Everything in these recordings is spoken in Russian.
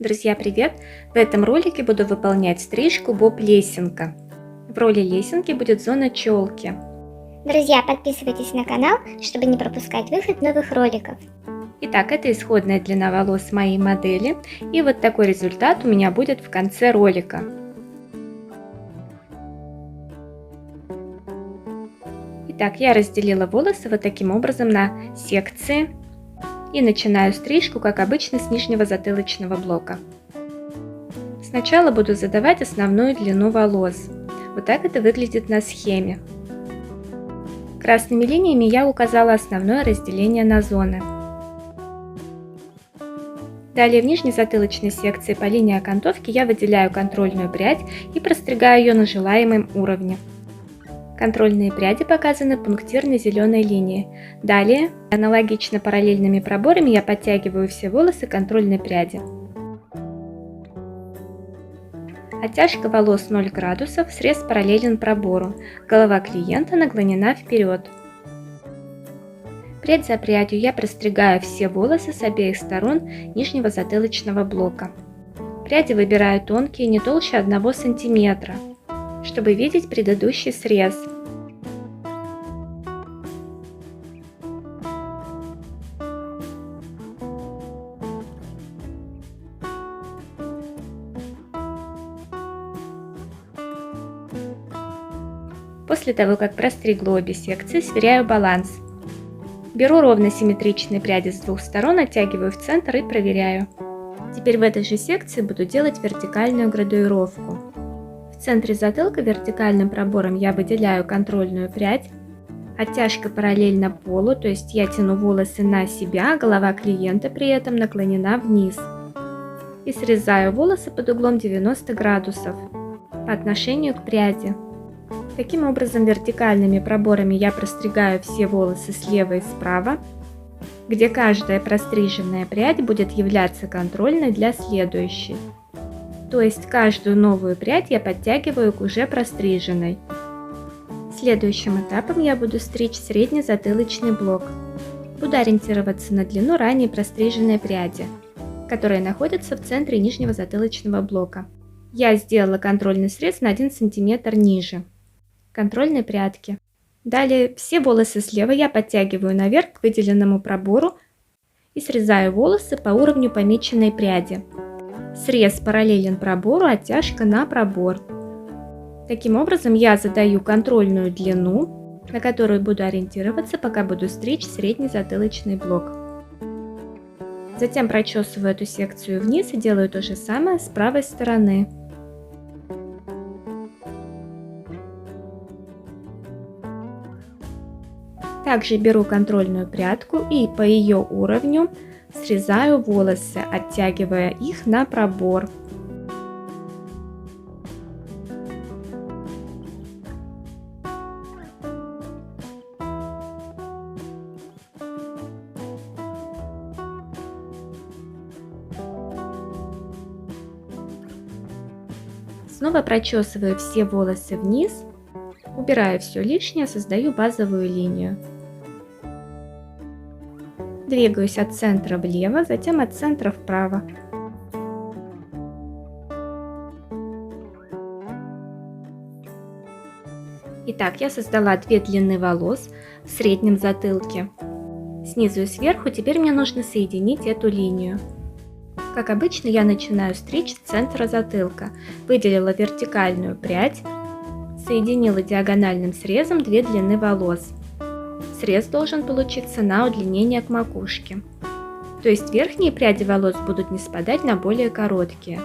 Друзья, привет! В этом ролике буду выполнять стрижку боб-лесенка. В роли лесенки будет зона челки. Друзья, подписывайтесь на канал, чтобы не пропускать выход новых роликов. Итак, это исходная длина волос моей модели. И вот такой результат у меня будет в конце ролика. Итак, я разделила волосы вот таким образом на секции. И начинаю стрижку, как обычно, с нижнего затылочного блока. Сначала буду задавать основную длину волос. Вот так это выглядит на схеме. Красными линиями я указала основное разделение на зоны. Далее в нижней затылочной секции по линии окантовки я выделяю контрольную прядь и простригаю ее на желаемом уровне. Контрольные пряди показаны пунктирной зеленой линией. Далее, аналогично параллельными проборами, я подтягиваю все волосы контрольной пряди. Оттяжка волос 0 градусов, срез параллелен пробору. Голова клиента наклонена вперед. Прядь за прядью я простригаю все волосы с обеих сторон нижнего затылочного блока. Пряди выбираю тонкие, не толще 1 см, чтобы видеть предыдущий срез. После того, как простригла обе секции, сверяю баланс. Беру ровно симметричные пряди с двух сторон, оттягиваю в центр и проверяю. Теперь в этой же секции буду делать вертикальную градуировку. В центре затылка вертикальным пробором я выделяю контрольную прядь. Оттяжка параллельно полу, то есть я тяну волосы на себя, голова клиента при этом наклонена вниз. И срезаю волосы под углом 90 градусов по отношению к пряди. Таким образом, вертикальными проборами я простригаю все волосы слева и справа, где каждая простриженная прядь будет являться контрольной для следующей. То есть каждую новую прядь я подтягиваю к уже простриженной. Следующим этапом я буду стричь средний затылочный блок. Буду ориентироваться на длину ранее простриженной пряди, которая находится в центре нижнего затылочного блока. Я сделала контрольный срез на 1 см ниже контрольной прядки. Далее все волосы слева я подтягиваю наверх к выделенному пробору и срезаю волосы по уровню помеченной пряди. Срез параллелен пробору, оттяжка на пробор. Таким образом я задаю контрольную длину, на которую буду ориентироваться, пока буду стричь средний затылочный блок. Затем прочесываю эту секцию вниз и делаю то же самое с правой стороны. Также беру контрольную прядку и по ее уровню срезаю волосы, оттягивая их на пробор. Снова прочесываю все волосы вниз, убираю все лишнее, создаю базовую линию. Двигаюсь от центра влево, затем от центра вправо. Итак, я создала 2 длины волос в среднем затылке. Снизу и сверху теперь мне нужно соединить эту линию. Как обычно, я начинаю стричь с центра затылка. Выделила вертикальную прядь, соединила диагональным срезом 2 длины волос. Срез должен получиться на удлинение к макушке. То есть верхние пряди волос будут не спадать на более короткие.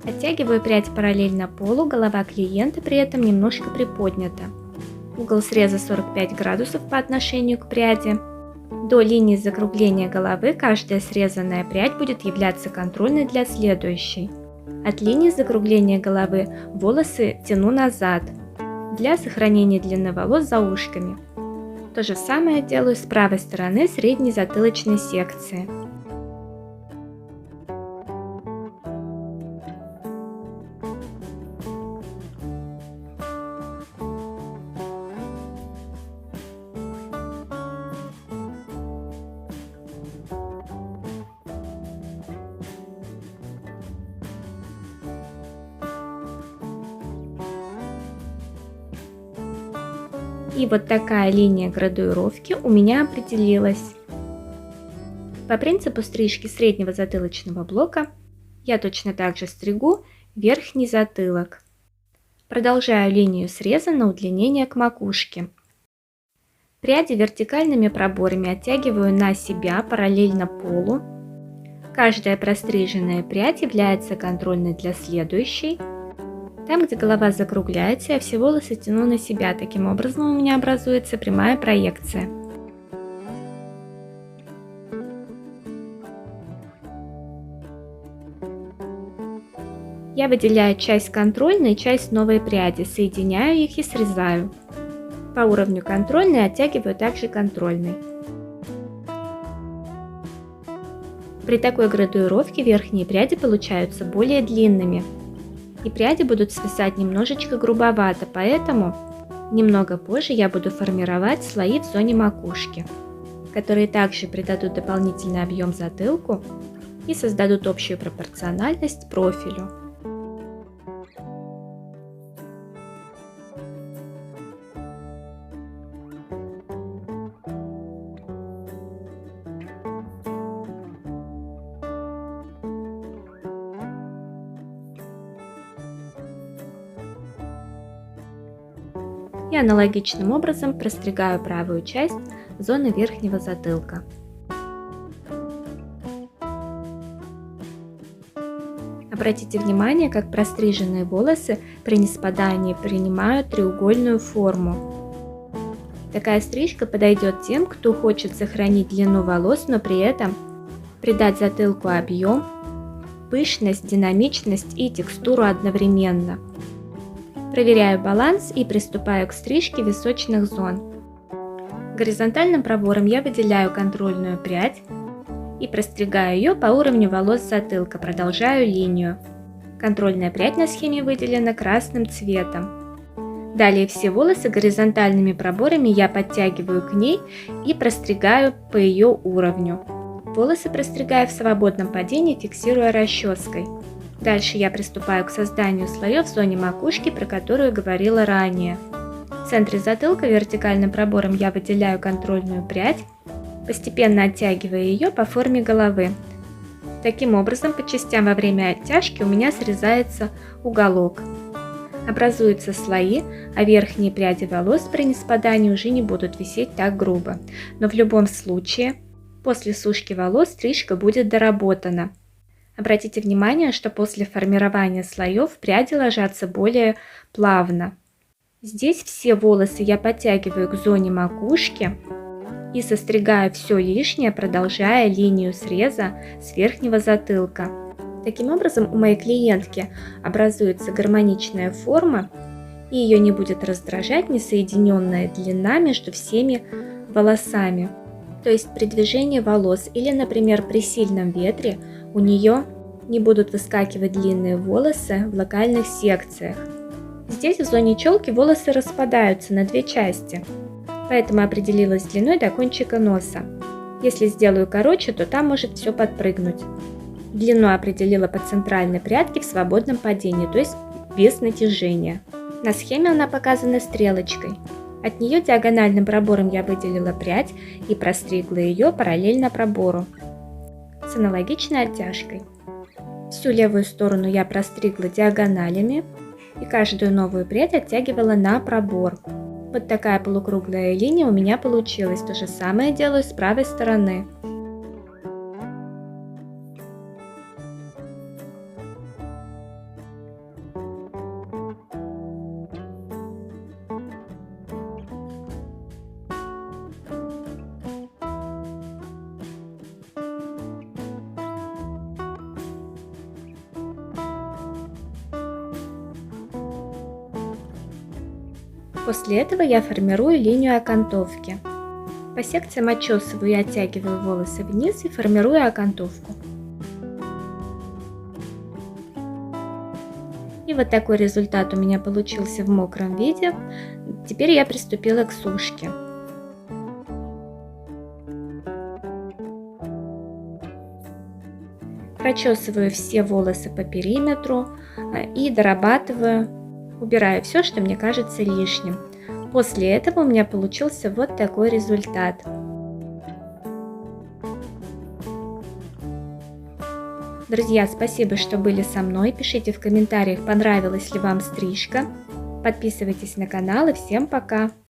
Оттягиваю прядь параллельно полу, голова клиента при этом немножко приподнята. Угол среза 45 градусов по отношению к пряди. До линии закругления головы каждая срезанная прядь будет являться контрольной для следующей. От линии закругления головы волосы тяну назад для сохранения длины волос за ушками. То же самое делаю с правой стороны средней затылочной секции. И вот такая линия градуировки у меня определилась. По принципу стрижки среднего затылочного блока я точно так же стригу верхний затылок. Продолжаю линию среза на удлинение к макушке. Пряди вертикальными проборами оттягиваю на себя параллельно полу. Каждая простриженная прядь является контрольной для следующей. Там, где голова закругляется, я все волосы тяну на себя. Таким образом у меня образуется прямая проекция. Я выделяю часть контрольной и часть новой пряди, соединяю их и срезаю. По уровню контрольной оттягиваю также контрольной. При такой градуировке верхние пряди получаются более длинными. И пряди будут свисать немножечко грубовато, поэтому немного позже я буду формировать слои в зоне макушки, которые также придадут дополнительный объем затылку и создадут общую пропорциональность профилю. И аналогичным образом простригаю правую часть зоны верхнего затылка. Обратите внимание, как простриженные волосы при неспадании принимают треугольную форму. Такая стрижка подойдет тем, кто хочет сохранить длину волос, но при этом придать затылку объем, пышность, динамичность и текстуру одновременно. Проверяю баланс и приступаю к стрижке височных зон. Горизонтальным пробором я выделяю контрольную прядь и простригаю ее по уровню волос затылка, продолжаю линию. Контрольная прядь на схеме выделена красным цветом. Далее все волосы горизонтальными проборами я подтягиваю к ней и простригаю по ее уровню. Волосы простригаю в свободном падении, фиксируя расческой. Дальше я приступаю к созданию слоев в зоне макушки, про которую говорила ранее. В центре затылка вертикальным пробором я выделяю контрольную прядь, постепенно оттягивая ее по форме головы. Таким образом, по частям во время оттяжки у меня срезается уголок. Образуются слои, а верхние пряди волос при неспадании уже не будут висеть так грубо. Но в любом случае, после сушки волос стрижка будет доработана. Обратите внимание, что после формирования слоев пряди ложатся более плавно. Здесь все волосы я подтягиваю к зоне макушки и состригаю все лишнее, продолжая линию среза с верхнего затылка. Таким образом, у моей клиентки образуется гармоничная форма, и ее не будет раздражать несоединенная длина между всеми волосами. То есть при движении волос или, например, при сильном ветре у нее не будут выскакивать длинные волосы в локальных секциях. Здесь в зоне челки волосы распадаются на две части, поэтому определилась длиной до кончика носа. Если сделаю короче, то там может все подпрыгнуть. Длину определила по центральной прядке в свободном падении, то есть без натяжения. На схеме она показана стрелочкой. От нее диагональным пробором я выделила прядь и простригла ее параллельно пробору с аналогичной оттяжкой. Всю левую сторону я простригла диагоналями и каждую новую прядь оттягивала на пробор. Вот такая полукруглая линия у меня получилась. То же самое делаю с правой стороны. После этого я формирую линию окантовки. По секциям отчесываю и оттягиваю волосы вниз и формирую окантовку. И вот такой результат у меня получился в мокром виде. Теперь я приступила к сушке. Прочесываю все волосы по периметру и дорабатываю. Убираю все, что мне кажется лишним. После этого у меня получился вот такой результат. Друзья, спасибо, что были со мной. Пишите в комментариях, понравилась ли вам стрижка. Подписывайтесь на канал и всем пока!